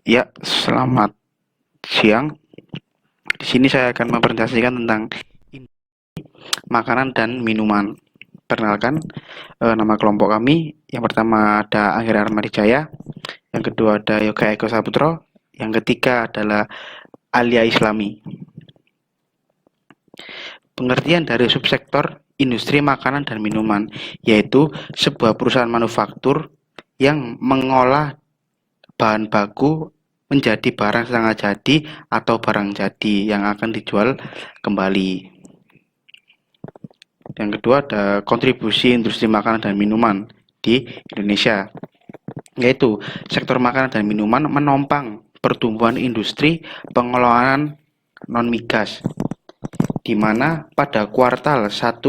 Ya, selamat siang. Di sini saya akan mempresentasikan tentang makanan dan minuman. Perkenalkan, nama kelompok kami. Yang pertama ada Anggira Armadijaya, yang kedua ada Yoga Eko Saputro, yang ketiga adalah Alia Islami. Pengertian dari subsektor industri makanan dan minuman, yaitu sebuah perusahaan manufaktur yang mengolah bahan baku menjadi barang setengah jadi atau barang jadi yang akan dijual kembali. Yang kedua ada kontribusi industri makanan dan minuman di Indonesia, yaitu sektor makanan dan minuman menopang pertumbuhan industri pengolahan non-migas, di mana pada kuartal 1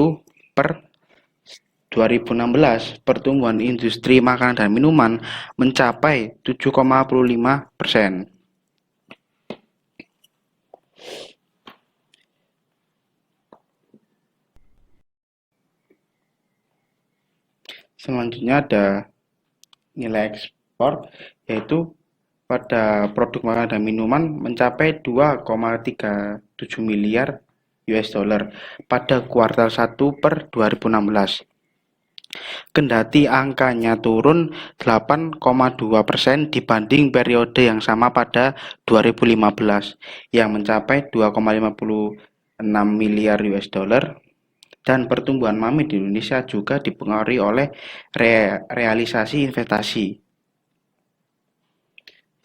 per 2016 pertumbuhan industri makanan dan minuman mencapai 7,5%. Selanjutnya ada nilai ekspor, yaitu pada produk makanan dan minuman mencapai 2,37 miliar US dollar pada kuartal 1 per 2016. Kendati angkanya turun 8,2% dibanding periode yang sama pada 2015 yang mencapai 2,56 miliar US dollar, dan pertumbuhan MAMI di Indonesia juga dipengaruhi oleh realisasi investasi.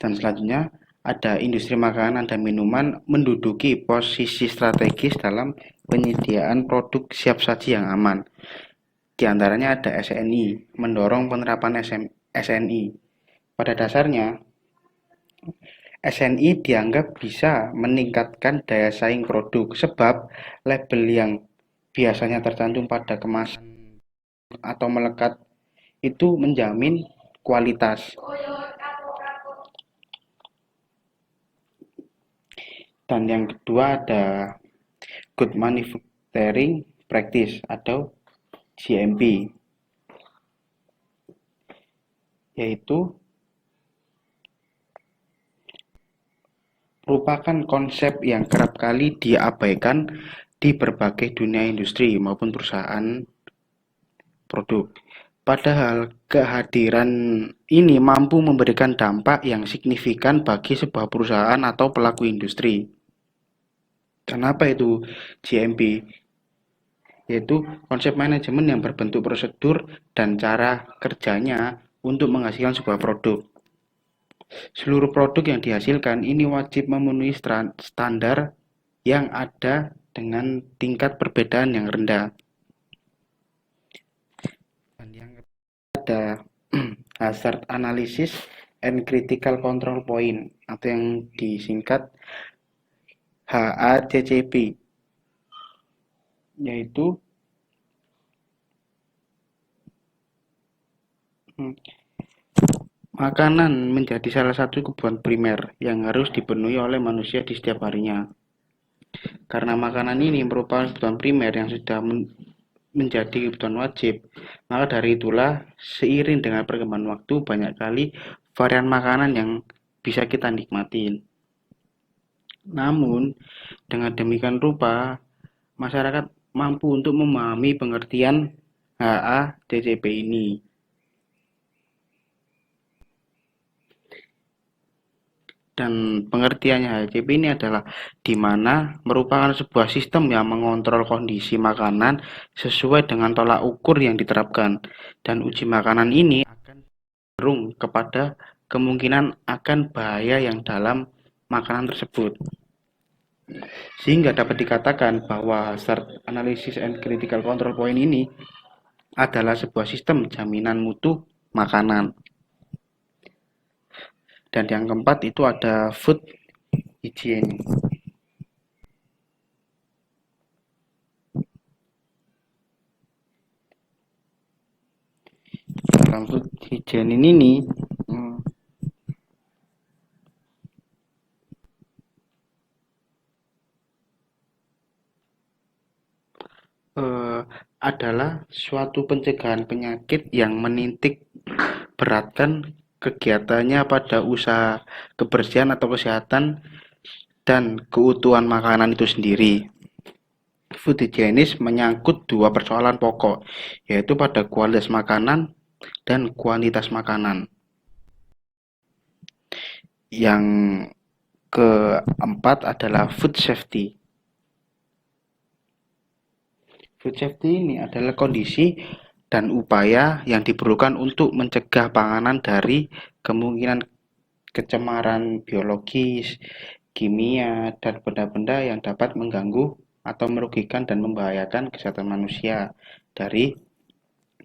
Dan selanjutnya ada industri makanan dan minuman menduduki posisi strategis dalam penyediaan produk siap saji yang aman. Di antaranya ada SNI, mendorong penerapan SNI. Pada dasarnya, SNI dianggap bisa meningkatkan daya saing produk sebab label yang biasanya tercantum pada kemasan atau melekat itu menjamin kualitas. Dan yang kedua ada Good Manufacturing Practice atau GMP, yaitu merupakan konsep yang kerap kali diabaikan di berbagai dunia industri maupun perusahaan produk. Padahal kehadiran ini mampu memberikan dampak yang signifikan bagi sebuah perusahaan atau pelaku industri. Kenapa itu GMP? Yaitu konsep manajemen yang berbentuk prosedur dan cara kerjanya untuk menghasilkan sebuah produk. Seluruh produk yang dihasilkan ini wajib memenuhi standar yang ada dengan tingkat perbedaan yang rendah. Dan yang ada hazard analysis and critical control point atau yang disingkat HACCP, yaitu makanan menjadi salah satu kebutuhan primer yang harus dipenuhi oleh manusia di setiap harinya. Karena makanan ini merupakan kebutuhan primer yang sudah menjadi kebutuhan wajib, maka dari itulah seiring dengan perkembangan waktu banyak kali varian makanan yang bisa kita nikmati. Namun dengan demikian rupa masyarakat mampu untuk memahami pengertian HACCP ini. Dan pengertiannya HACCP ini adalah di mana merupakan sebuah sistem yang mengontrol kondisi makanan sesuai dengan tolak ukur yang diterapkan, dan uji makanan ini akan cenderung kepada kemungkinan akan bahaya yang dalam makanan tersebut, sehingga dapat dikatakan bahwa hazard analysis and critical control point ini adalah sebuah sistem jaminan mutu makanan. Dan yang keempat itu ada food hygiene. Dalam food hygiene ini nih, adalah suatu pencegahan penyakit yang menitik beratkan kegiatannya pada usaha kebersihan atau kesehatan dan keutuhan makanan itu sendiri. Food hygienis menyangkut dua persoalan pokok, yaitu pada kualitas makanan dan kuantitas makanan. Yang keempat adalah food safety. Food safety ini adalah kondisi dan upaya yang diperlukan untuk mencegah panganan dari kemungkinan kecemaran biologis, kimia, dan benda-benda yang dapat mengganggu atau merugikan dan membahayakan kesehatan manusia dari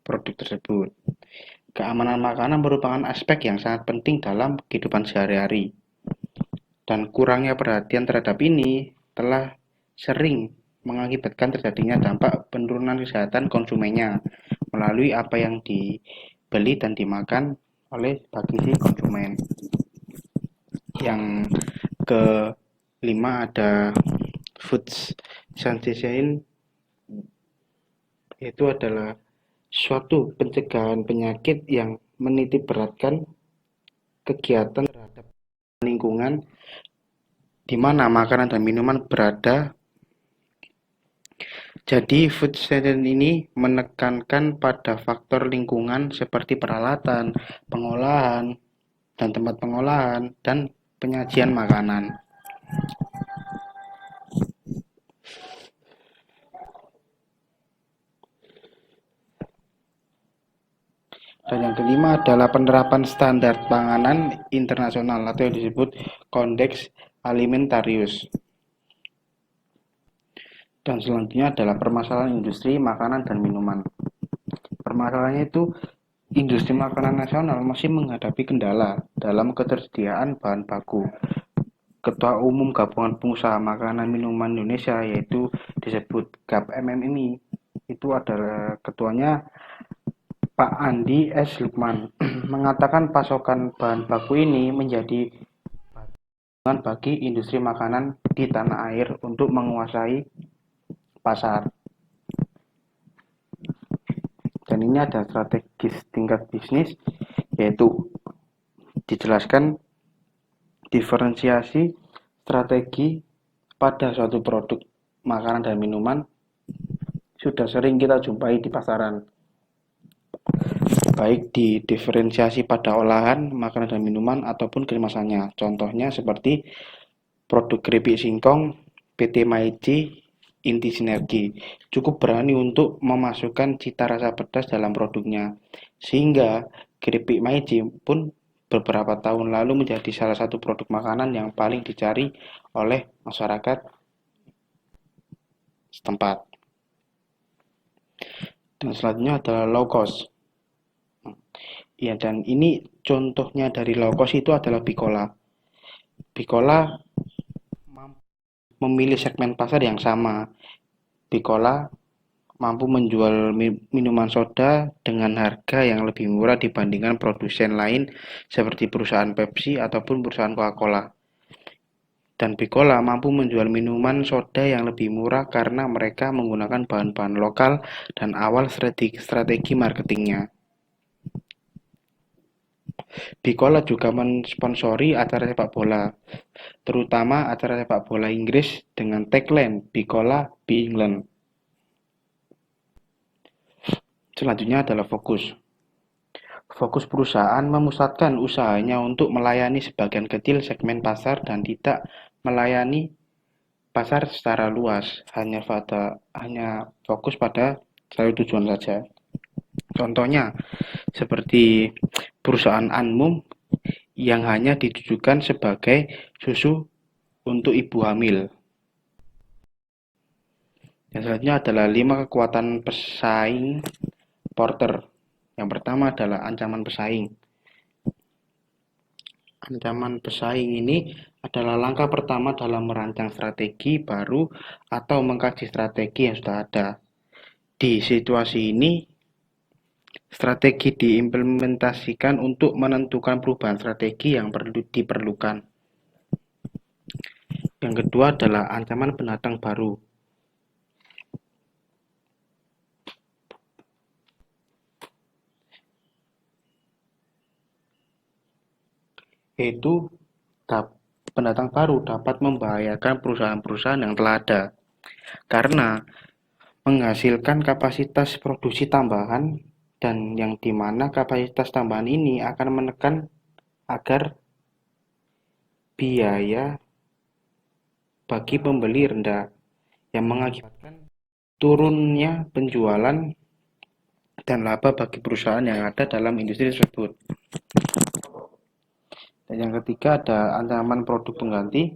produk tersebut. Keamanan makanan merupakan aspek yang sangat penting dalam kehidupan sehari-hari, dan kurangnya perhatian terhadap ini telah sering mengakibatkan terjadinya dampak penurunan kesehatan konsumennya melalui apa yang dibeli dan dimakan oleh bagi si konsumen. Yang kelima ada food sanitation, yaitu adalah suatu pencegahan penyakit yang menitikberatkan kegiatan terhadap lingkungan di mana makanan dan minuman berada. Jadi food sanitation ini menekankan pada faktor lingkungan seperti peralatan, pengolahan, dan tempat pengolahan, dan penyajian makanan. Dan yang kelima adalah penerapan standar panganan internasional atau yang disebut Codex Alimentarius. Dan selanjutnya adalah permasalahan industri makanan dan minuman. Permasalahannya itu industri makanan nasional masih menghadapi kendala dalam ketersediaan bahan baku. Ketua Umum Gabungan Pengusaha Makanan Minuman Indonesia, yaitu disebut GAPMM ini, itu adalah ketuanya Pak Andi S. Lukman, mengatakan pasokan bahan baku ini menjadi bagi industri makanan di tanah air untuk menguasai pasar. Dan ini ada strategis tingkat bisnis, yaitu dijelaskan diferensiasi strategi pada suatu produk makanan dan minuman sudah sering kita jumpai di pasaran, baik di diferensiasi pada olahan makanan dan minuman ataupun kemasannya. Contohnya seperti produk keripik singkong PT Maiji Inti Sinergi cukup berani untuk memasukkan cita rasa pedas dalam produknya, sehingga keripik Maiji pun beberapa tahun lalu menjadi salah satu produk makanan yang paling dicari oleh masyarakat setempat. Dan selanjutnya adalah low cost. Ya, dan ini contohnya dari low cost itu adalah Bicola. Bicola memilih segmen pasar yang sama. Bicola mampu menjual minuman soda dengan harga yang lebih murah dibandingkan produsen lain seperti perusahaan Pepsi ataupun perusahaan Coca-Cola. Dan Bicola mampu menjual minuman soda yang lebih murah karena mereka menggunakan bahan-bahan lokal dan awal strategi marketingnya. Bicola juga mensponsori acara sepak bola, terutama acara sepak bola Inggris dengan tagline Bicola Be England. Selanjutnya adalah fokus. Fokus perusahaan memusatkan usahanya untuk melayani sebagian kecil segmen pasar dan tidak melayani pasar secara luas, hanya fokus pada satu tujuan saja. Contohnya seperti perusahaan Anmum yang hanya ditujukan sebagai susu untuk ibu hamil. Yang selanjutnya adalah 5 kekuatan pesaing Porter. Yang pertama adalah ancaman pesaing. Ancaman pesaing ini adalah langkah pertama dalam merancang strategi baru atau mengkaji strategi yang sudah ada. Di situasi ini, strategi diimplementasikan untuk menentukan perubahan strategi yang diperlukan. Yang kedua adalah ancaman pendatang baru. yaitu pendatang baru dapat membahayakan perusahaan-perusahaan yang telah ada karena menghasilkan kapasitas produksi tambahan dan yang dimana kapasitas tambahan ini akan menekan agar biaya bagi pembeli rendah yang mengakibatkan turunnya penjualan dan laba bagi perusahaan yang ada dalam industri tersebut. Dan yang ketiga ada ancaman produk pengganti,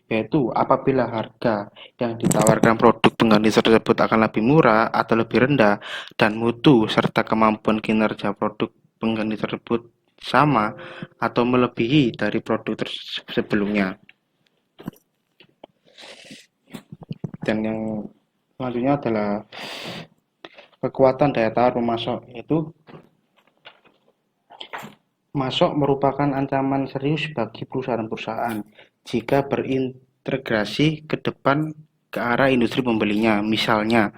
yaitu apabila harga yang ditawarkan produk pengganti tersebut akan lebih murah atau lebih rendah dan mutu serta kemampuan kinerja produk pengganti tersebut sama atau melebihi dari produk sebelumnya. Dan yang selanjutnya adalah kekuatan daya tawar pemasok, yaitu masok merupakan ancaman serius bagi perusahaan-perusahaan jika berintegrasi ke depan ke arah industri pembelinya. Misalnya,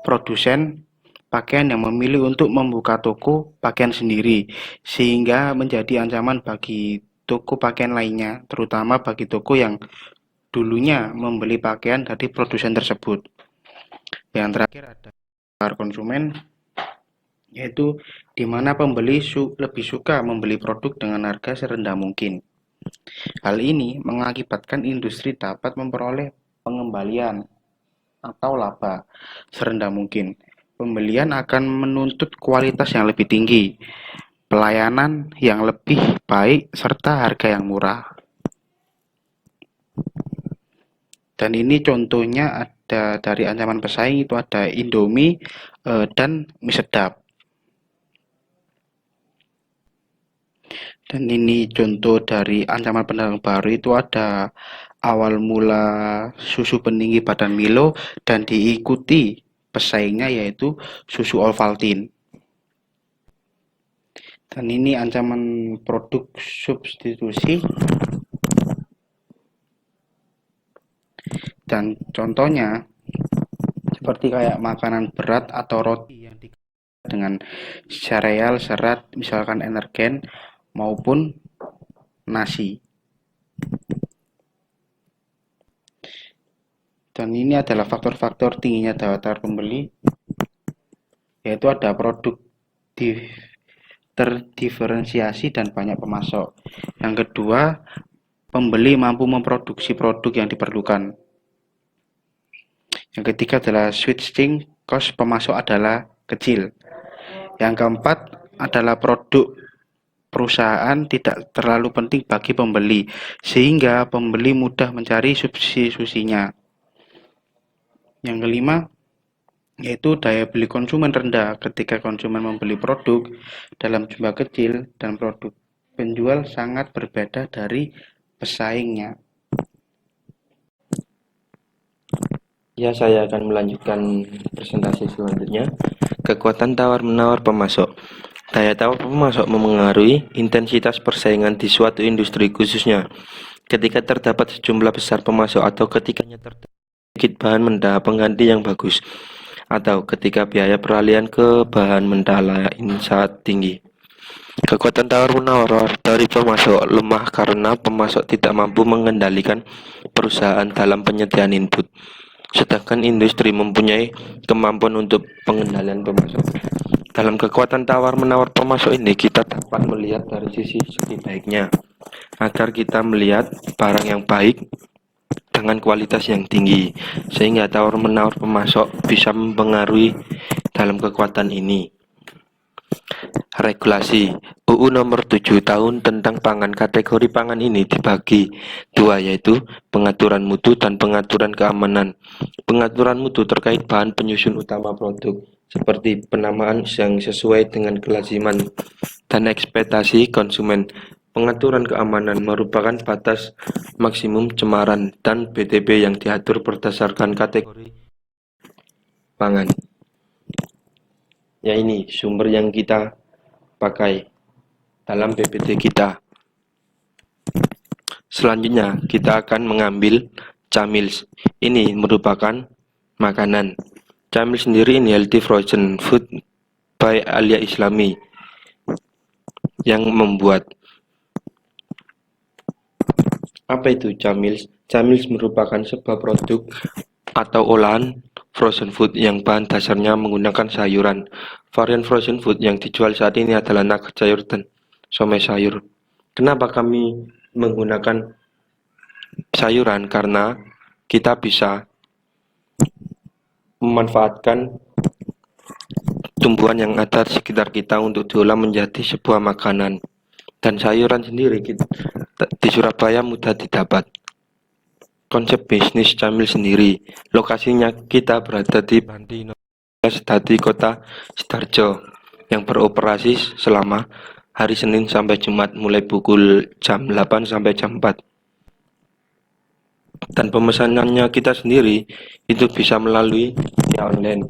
produsen pakaian yang memilih untuk membuka toko pakaian sendiri, sehingga menjadi ancaman bagi toko pakaian lainnya, terutama bagi toko yang dulunya membeli pakaian dari produsen tersebut. Yang terakhir ada konsumen, yaitu di mana pembeli lebih suka membeli produk dengan harga serendah mungkin. Hal ini mengakibatkan industri dapat memperoleh pengembalian atau laba serendah mungkin. Pembelian akan menuntut kualitas yang lebih tinggi, pelayanan yang lebih baik, serta harga yang murah. Dan ini contohnya ada dari ancaman pesaing, itu ada Indomie dan mie sedap. Dan ini contoh dari ancaman pendatang baru, itu ada awal mula susu peninggi badan Milo dan diikuti pesaingnya yaitu susu Ovaltine. Dan ini ancaman produk substitusi. Dan contohnya seperti kayak makanan berat atau roti yang dengan sereal, serat, misalkan energen maupun nasi. Dan ini adalah faktor-faktor tingginya daya tawar pembeli, yaitu ada produk terdiferensiasi dan banyak pemasok. Yang kedua, pembeli mampu memproduksi produk yang diperlukan. Yang ketiga adalah switching cost pemasok adalah kecil. Yang keempat adalah produk perusahaan tidak terlalu penting bagi pembeli, sehingga pembeli mudah mencari substitusinya. Yang kelima, yaitu daya beli konsumen rendah ketika konsumen membeli produk dalam jumlah kecil dan produk penjual sangat berbeda dari pesaingnya. Ya, saya akan melanjutkan presentasi selanjutnya. Kekuatan tawar-menawar pemasok. Daya tawar pemasok memengaruhi intensitas persaingan di suatu industri, khususnya ketika terdapat sejumlah besar pemasok atau ketikanya terdapat sedikit bahan mentah pengganti yang bagus, atau ketika biaya peralihan ke bahan mentah lain sangat tinggi. Kekuatan tawar-menawar dari pemasok lemah karena pemasok tidak mampu mengendalikan perusahaan dalam penyediaan input, sedangkan industri mempunyai kemampuan untuk pengendalian pemasok. Dalam kekuatan tawar-menawar pemasok ini, kita dapat melihat dari sisi baiknya, agar kita melihat barang yang baik dengan kualitas yang tinggi, sehingga tawar-menawar pemasok bisa mempengaruhi dalam kekuatan ini. Regulasi UU nomor 7 tahun tentang pangan. Kategori pangan ini dibagi dua, yaitu pengaturan mutu dan pengaturan keamanan. Pengaturan mutu terkait bahan penyusun utama produk, seperti penamaan yang sesuai dengan kelaziman dan ekspektasi konsumen. Pengaturan keamanan merupakan batas maksimum cemaran dan BTP yang diatur berdasarkan kategori pangan. Ya, ini sumber yang kita pakai dalam PPT kita. Selanjutnya kita akan mengambil camils. Ini merupakan makanan. Camil sendiri ini healthy frozen food by Alia Islami yang membuat. Apa itu Camils? Camils merupakan sebuah produk atau olahan frozen food yang bahan dasarnya menggunakan sayuran. Varian frozen food yang dijual saat ini adalah nugget sayur dan somai sayur. Kenapa kami menggunakan sayuran? Karena kita bisa memanfaatkan tumbuhan yang ada di sekitar kita untuk diolah menjadi sebuah makanan. Dan sayuran sendiri di Surabaya mudah didapat. Konsep bisnis Camil sendiri, lokasinya kita berada di Banti Sedati Kota Sidoarjo yang beroperasi selama hari Senin sampai Jumat mulai pukul jam 8 sampai jam 4. Dan pemesanannya kita sendiri itu bisa melalui online.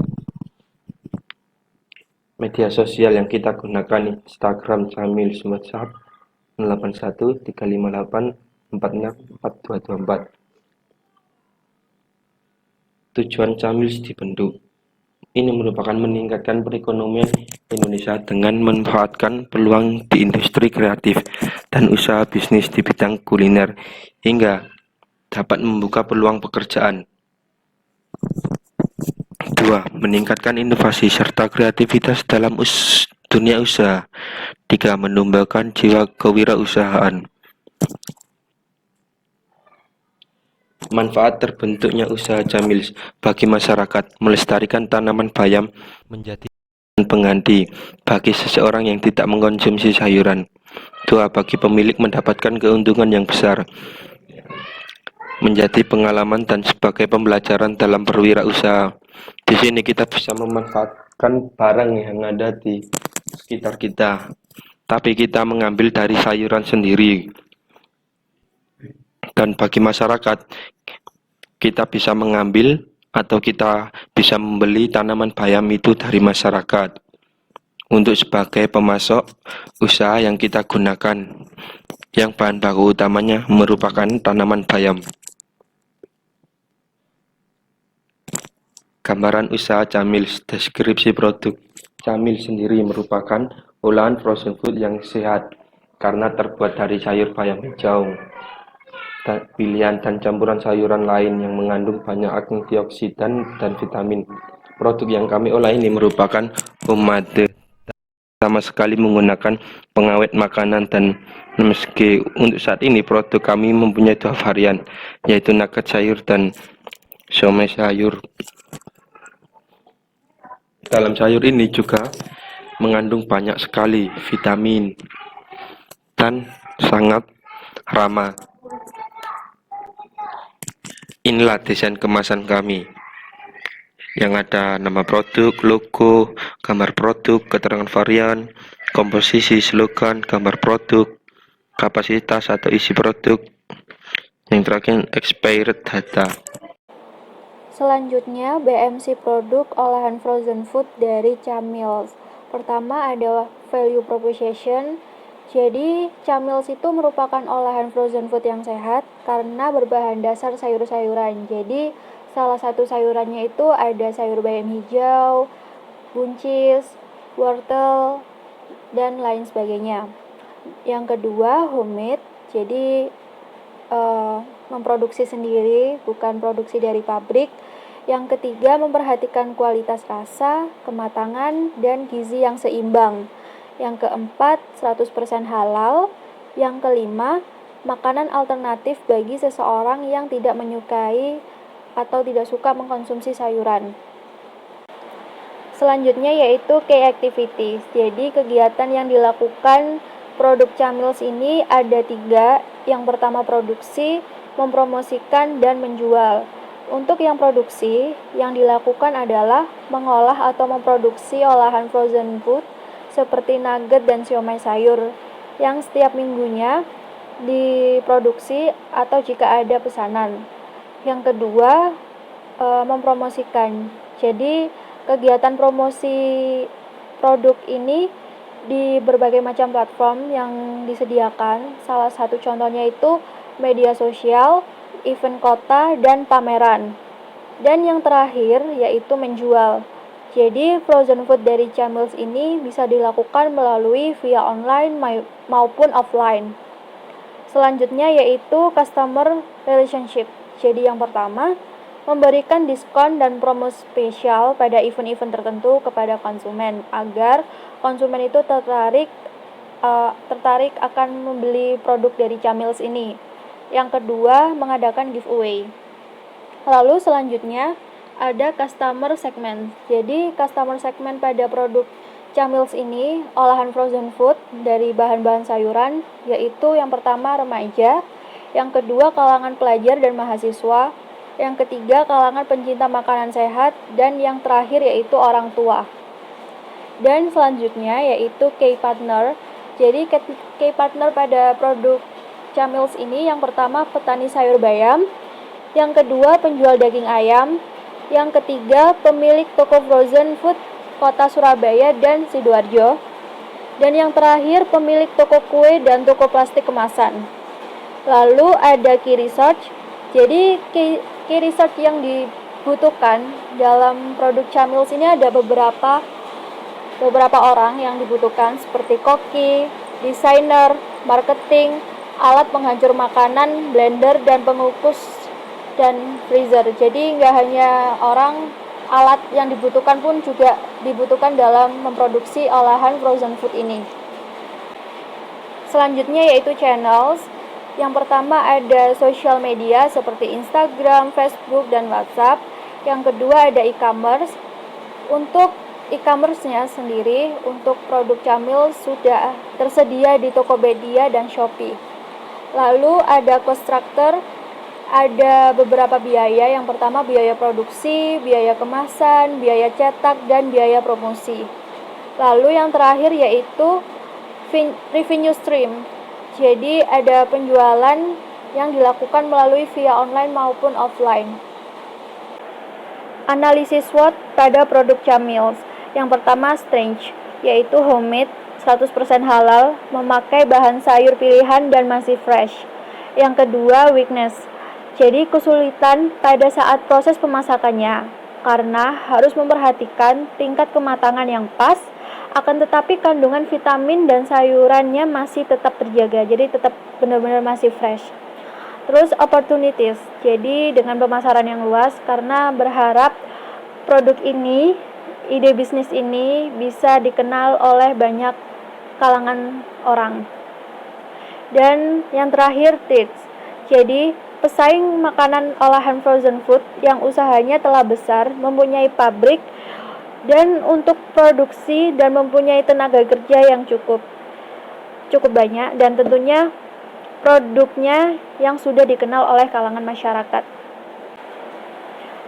Media sosial yang kita gunakan Instagram Camil, WhatsApp 081 358 46 4224. Tujuan Camil dibentuk ini merupakan meningkatkan perekonomian Indonesia dengan memanfaatkan peluang di industri kreatif dan usaha bisnis di bidang kuliner hingga dapat membuka peluang pekerjaan. 2. Meningkatkan inovasi serta kreativitas dalam dunia usaha. 3. Menumbuhkan jiwa kewirausahaan. Manfaat terbentuknya usaha Camil bagi masyarakat melestarikan tanaman bayam menjadi pengganti bagi seseorang yang tidak mengkonsumsi sayuran. 2. Bagi pemilik mendapatkan keuntungan yang besar, menjadi pengalaman dan sebagai pembelajaran dalam berwirausaha. Di sini kita bisa memanfaatkan barang yang ada di sekitar kita, tapi kita mengambil dari sayuran sendiri. Dan bagi masyarakat, kita bisa mengambil atau kita bisa membeli tanaman bayam itu dari masyarakat untuk sebagai pemasok usaha yang kita gunakan, yang bahan baku utamanya merupakan tanaman bayam. Gambaran usaha Camil. Deskripsi produk Camil sendiri merupakan olahan frozen food yang sehat karena terbuat dari sayur bayam hijau, pilihan dan campuran sayuran lain yang mengandung banyak antioksidan dan vitamin. Produk yang kami olah ini merupakan omade, sama sekali menggunakan pengawet makanan, dan meski untuk saat ini produk kami mempunyai 2 varian, yaitu nugget sayur dan somai sayur. Dalam sayur ini juga mengandung banyak sekali vitamin dan sangat ramah. Inilah desain kemasan kami yang ada nama produk, logo, gambar produk, keterangan varian, komposisi, slogan, gambar produk, kapasitas atau isi produk, yang terakhir expired data. Selanjutnya, BMC produk olahan frozen food dari Camils. Pertama ada value proposition. Jadi, Camils itu merupakan olahan frozen food yang sehat karena berbahan dasar sayur-sayuran. Jadi, salah satu sayurannya itu ada sayur bayam hijau, buncis, wortel, dan lain sebagainya. Yang kedua, homemade. Jadi, memproduksi sendiri, bukan produksi dari pabrik. Yang ketiga, memperhatikan kualitas rasa, kematangan, dan gizi yang seimbang. Yang keempat, 100% halal. Yang kelima, makanan alternatif bagi seseorang yang tidak menyukai atau tidak suka mengkonsumsi sayuran. Selanjutnya yaitu key activities. Jadi kegiatan yang dilakukan produk Camils ini ada 3. Yang pertama produksi, mempromosikan, dan menjual. Untuk yang produksi, yang dilakukan adalah mengolah atau memproduksi olahan frozen food seperti nugget dan siomay sayur yang setiap minggunya diproduksi atau jika ada pesanan. Yang kedua, mempromosikan. Jadi kegiatan promosi produk ini di berbagai macam platform yang disediakan. Salah satu contohnya itu media sosial, event kota, dan pameran. Dan yang terakhir yaitu menjual. Jadi frozen food dari Camils ini bisa dilakukan melalui via online maupun offline. Selanjutnya yaitu customer relationship. Jadi yang pertama, memberikan diskon dan promo spesial pada event-event tertentu kepada konsumen agar konsumen itu tertarik akan membeli produk dari Camils ini. Yang kedua, mengadakan giveaway. Lalu selanjutnya ada customer segment. Jadi customer segment pada produk Camils ini olahan frozen food dari bahan-bahan sayuran, yaitu yang pertama remaja, yang kedua kalangan pelajar dan mahasiswa, yang ketiga kalangan pencinta makanan sehat, dan yang terakhir yaitu orang tua. Dan selanjutnya yaitu key partner. Jadi key partner pada produk Camils ini yang pertama petani sayur bayam, yang kedua penjual daging ayam, yang ketiga pemilik toko frozen food Kota Surabaya dan Sidoarjo, dan yang terakhir pemilik toko kue dan toko plastik kemasan. Lalu ada key research. Jadi key research yang dibutuhkan dalam produk Camils ini ada beberapa orang yang dibutuhkan seperti koki, desainer, marketing, alat penghancur makanan, blender, dan pengukus dan freezer. Jadi nggak hanya alat yang dibutuhkan pun juga dibutuhkan dalam memproduksi olahan frozen food ini. Selanjutnya yaitu channels. Yang pertama ada social media seperti Instagram, Facebook, dan WhatsApp. Yang kedua ada e-commerce. Untuk e-commerce-nya sendiri, untuk produk Camils sudah tersedia di Tokopedia dan Shopee. Lalu ada cost structure. Ada beberapa biaya. Yang pertama biaya produksi, biaya kemasan, biaya cetak, dan biaya promosi. Lalu yang terakhir yaitu revenue stream. Jadi ada penjualan yang dilakukan melalui via online maupun offline. Analisis SWOT pada produk Camils. Yang pertama strength, yaitu homemade, 100% halal, memakai bahan sayur pilihan dan masih fresh. Yang kedua weakness. Jadi kesulitan pada saat proses pemasakannya, karena harus memperhatikan tingkat kematangan yang pas, akan tetapi kandungan vitamin dan sayurannya masih tetap terjaga, jadi tetap benar-benar masih fresh. Terus opportunities, jadi dengan pemasaran yang luas, karena berharap produk ini, ide bisnis ini bisa dikenal oleh banyak kalangan orang. Dan yang terakhir threats, jadi pesaing makanan olahan frozen food yang usahanya telah besar, mempunyai pabrik, dan untuk produksi dan mempunyai tenaga kerja yang cukup banyak, dan tentunya produknya yang sudah dikenal oleh kalangan masyarakat.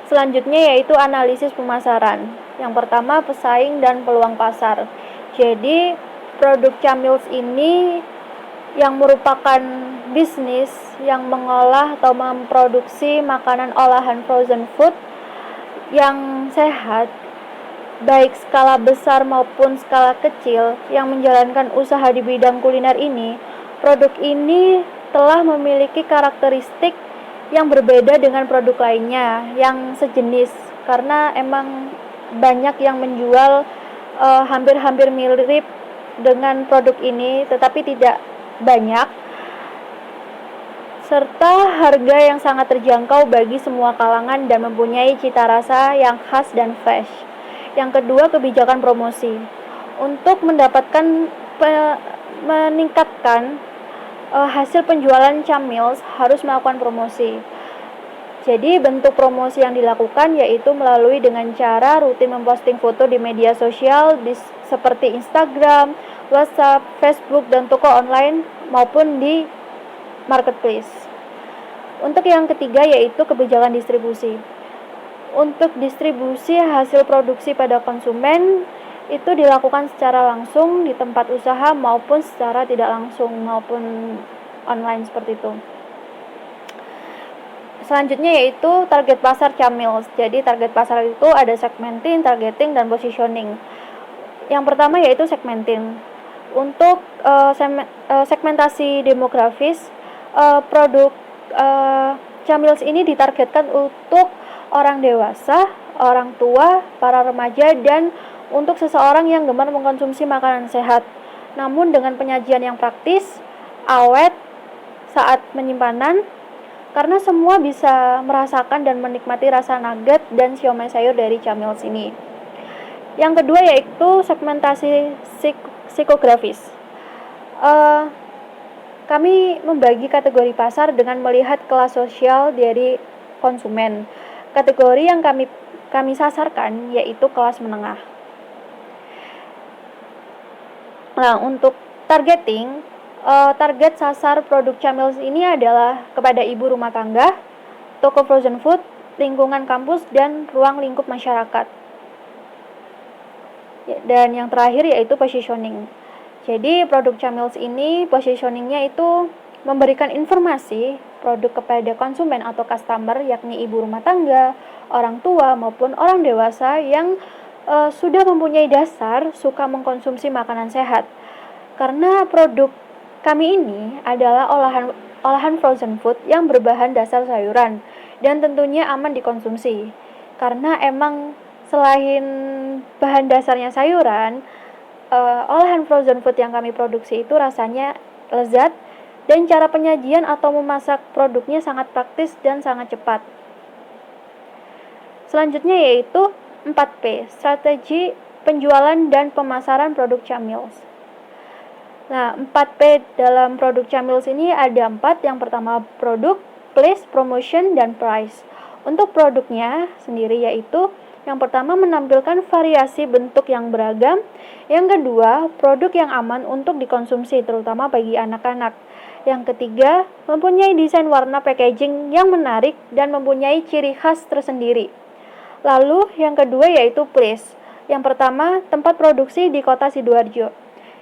Selanjutnya yaitu analisis pemasaran. Yang pertama pesaing dan peluang pasar. Jadi produk Camils ini yang merupakan bisnis yang mengolah atau memproduksi makanan olahan frozen food yang sehat, baik skala besar maupun skala kecil yang menjalankan usaha di bidang kuliner ini. Produk ini telah memiliki karakteristik yang berbeda dengan produk lainnya yang sejenis, karena emang banyak yang menjual hampir-hampir mirip dengan produk ini, tetapi tidak banyak, serta harga yang sangat terjangkau bagi semua kalangan dan mempunyai cita rasa yang khas dan fresh. Yang kedua, kebijakan promosi. Untuk meningkatkan hasil penjualan Camils harus melakukan promosi. Jadi bentuk promosi yang dilakukan yaitu melalui dengan cara rutin memposting foto di media sosial seperti Instagram, WhatsApp, Facebook, dan toko online maupun di marketplace. Untuk yang ketiga yaitu kebijakan distribusi. Untuk distribusi hasil produksi pada konsumen itu dilakukan secara langsung di tempat usaha maupun secara tidak langsung maupun online seperti itu. Selanjutnya yaitu target pasar Camils. Jadi target pasar itu ada segmenting, targeting, dan positioning. Yang pertama yaitu segmenting. Untuk segmentasi demografis, produk Camils ini ditargetkan untuk orang dewasa, orang tua, para remaja, dan untuk seseorang yang gemar mengkonsumsi makanan sehat, namun dengan penyajian yang praktis, awet, saat penyimpanan karena semua bisa merasakan dan menikmati rasa nugget dan siomay sayur dari Camils ini. Yang kedua yaitu segmentasi psikografis. Kami membagi kategori pasar dengan melihat kelas sosial dari konsumen. Kategori yang kami sasarkan yaitu kelas menengah. Nah, untuk targeting, target sasar produk Camils ini adalah kepada ibu rumah tangga, toko frozen food, lingkungan kampus, dan ruang lingkup masyarakat. Dan yang terakhir yaitu positioning. Jadi produk Camils ini positioningnya itu memberikan informasi produk kepada konsumen atau customer, yakni ibu rumah tangga, orang tua maupun orang dewasa yang sudah mempunyai dasar suka mengkonsumsi makanan sehat. Karena produk kami ini adalah olahan frozen food yang berbahan dasar sayuran dan tentunya aman dikonsumsi. Karena emang selain bahan dasarnya sayuran, olahan frozen food yang kami produksi itu rasanya lezat dan cara penyajian atau memasak produknya sangat praktis dan sangat cepat. Selanjutnya yaitu 4P, strategi penjualan dan pemasaran produk Camils. Nah, 4P dalam produk Camils ini ada 4. Yang pertama produk, place, promotion, dan price. Untuk produknya sendiri yaitu yang pertama menampilkan variasi bentuk yang beragam. Yang kedua, produk yang aman untuk dikonsumsi terutama bagi anak-anak. Yang ketiga, mempunyai desain warna packaging yang menarik dan mempunyai ciri khas tersendiri. Lalu yang kedua yaitu place. Yang pertama, tempat produksi di kota Sidoarjo.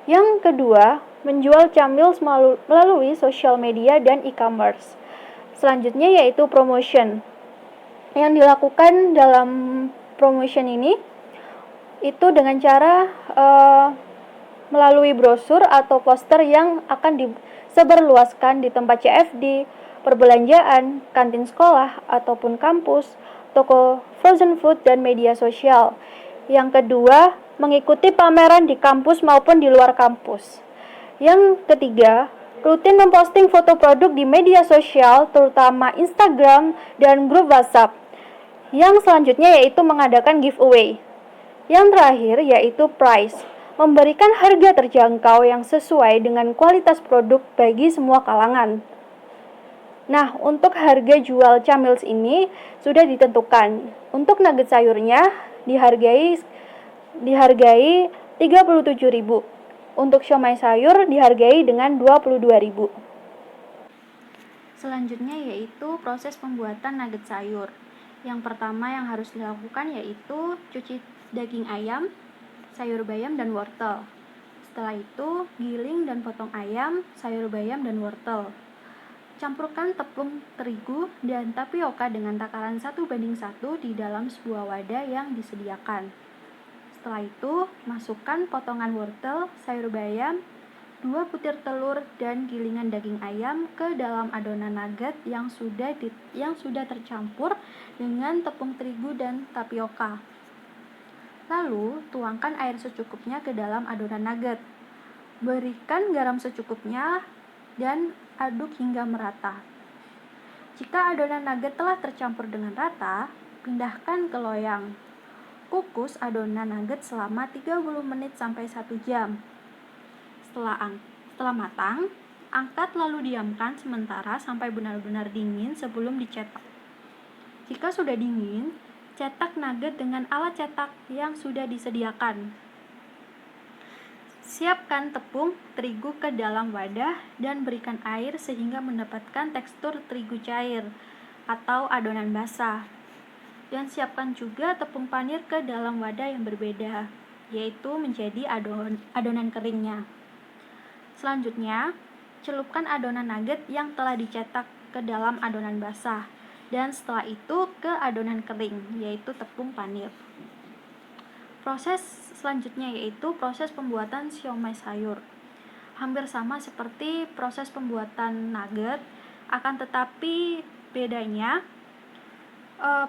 Yang kedua, menjual Camils melalui sosial media dan e-commerce. Selanjutnya yaitu promotion. Yang dilakukan dalam promotion ini itu dengan cara melalui brosur atau poster yang akan disebarluaskan di tempat CFD, perbelanjaan, kantin sekolah ataupun kampus, toko frozen food, dan media sosial. Yang kedua, mengikuti pameran di kampus maupun di luar kampus. Yang ketiga, rutin memposting foto produk di media sosial, terutama Instagram dan grup WhatsApp. Yang selanjutnya yaitu mengadakan giveaway. Yang terakhir yaitu price, memberikan harga terjangkau yang sesuai dengan kualitas produk bagi semua kalangan. Nah, untuk harga jual Camils ini sudah ditentukan. Untuk nugget sayurnya dihargai 37.000. Untuk siomay sayur dihargai dengan 22.000. Selanjutnya yaitu proses pembuatan nugget sayur. Yang pertama yang harus dilakukan yaitu cuci daging ayam, sayur bayam, dan wortel. Setelah itu, giling dan potong ayam, sayur bayam, dan wortel. Campurkan tepung terigu dan tapioka dengan takaran 1:1 di dalam sebuah wadah yang disediakan. Setelah itu, masukkan potongan wortel, sayur bayam, 2 butir telur, dan gilingan daging ayam ke dalam adonan nugget yang sudah tercampur dengan tepung terigu dan tapioka. Lalu, tuangkan air secukupnya ke dalam adonan nugget. Berikan garam secukupnya dan aduk hingga merata. Jika adonan nugget telah tercampur dengan rata, pindahkan ke loyang. Kukus adonan nugget selama 30 menit sampai 1 jam. Setelah matang, angkat lalu diamkan sementara sampai benar-benar dingin sebelum dicetak. Jika sudah dingin, cetak nugget dengan alat cetak yang sudah disediakan. Siapkan tepung terigu ke dalam wadah dan berikan air sehingga mendapatkan tekstur terigu cair atau adonan basah. Dan siapkan juga tepung panir ke dalam wadah yang berbeda, yaitu menjadi adonan keringnya. Selanjutnya, celupkan adonan nugget yang telah dicetak ke dalam adonan basah. Dan setelah itu ke adonan kering, yaitu tepung panir. Proses selanjutnya yaitu proses pembuatan siomay sayur. Hampir sama seperti proses pembuatan nugget, akan tetapi bedanya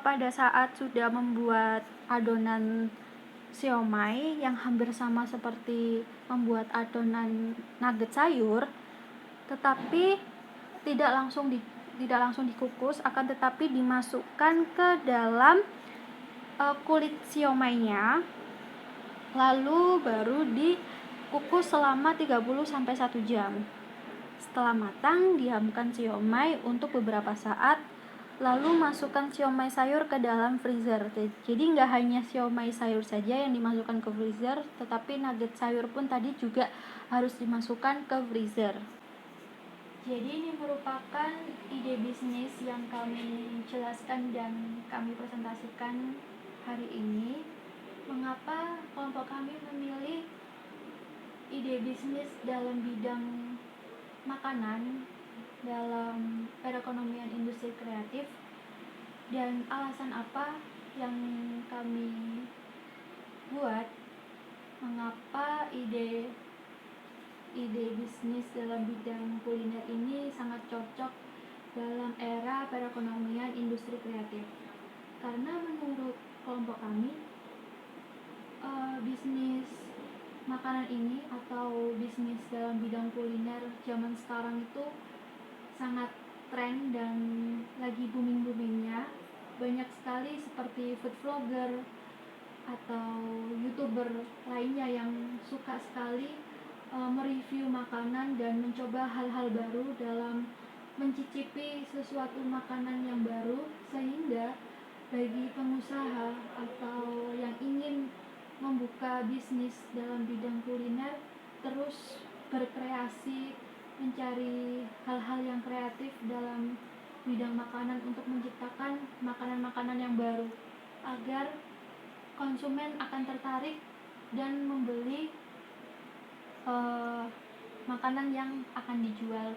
pada saat sudah membuat adonan siomay yang hampir sama seperti membuat adonan nugget sayur, tetapi tidak langsung dikukus, akan tetapi dimasukkan ke dalam kulit siomainya, lalu baru dikukus selama 30-1 jam. Setelah matang, diamkan siomay untuk beberapa saat, lalu masukkan siomay sayur ke dalam freezer. Jadi nggak hanya siomay sayur saja yang dimasukkan ke freezer, tetapi nugget sayur pun tadi juga harus dimasukkan ke freezer. Jadi ini merupakan ide bisnis yang kami jelaskan dan kami presentasikan hari ini. Mengapa kelompok kami memilih ide bisnis dalam bidang makanan dalam perekonomian industri kreatif, dan alasan apa yang kami buat mengapa ide bisnis dalam bidang kuliner ini sangat cocok dalam era perekonomian industri kreatif. Karena menurut kelompok kami, bisnis makanan ini atau bisnis dalam bidang kuliner zaman sekarang itu sangat tren dan lagi booming-boomingnya. Banyak sekali seperti food vlogger atau youtuber lainnya yang suka sekali mereview makanan dan mencoba hal-hal baru dalam mencicipi sesuatu makanan yang baru, sehingga bagi pengusaha atau yang ingin membuka bisnis dalam bidang kuliner terus berkreasi, mencari hal-hal yang kreatif dalam bidang makanan untuk menciptakan makanan-makanan yang baru, agar konsumen akan tertarik dan membeli makanan yang akan dijual.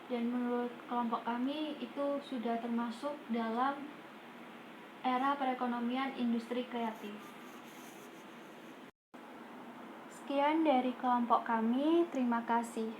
Dan menurut kelompok kami itu sudah termasuk dalam era perekonomian industri kreatif. Sekian dari kelompok kami, terima kasih.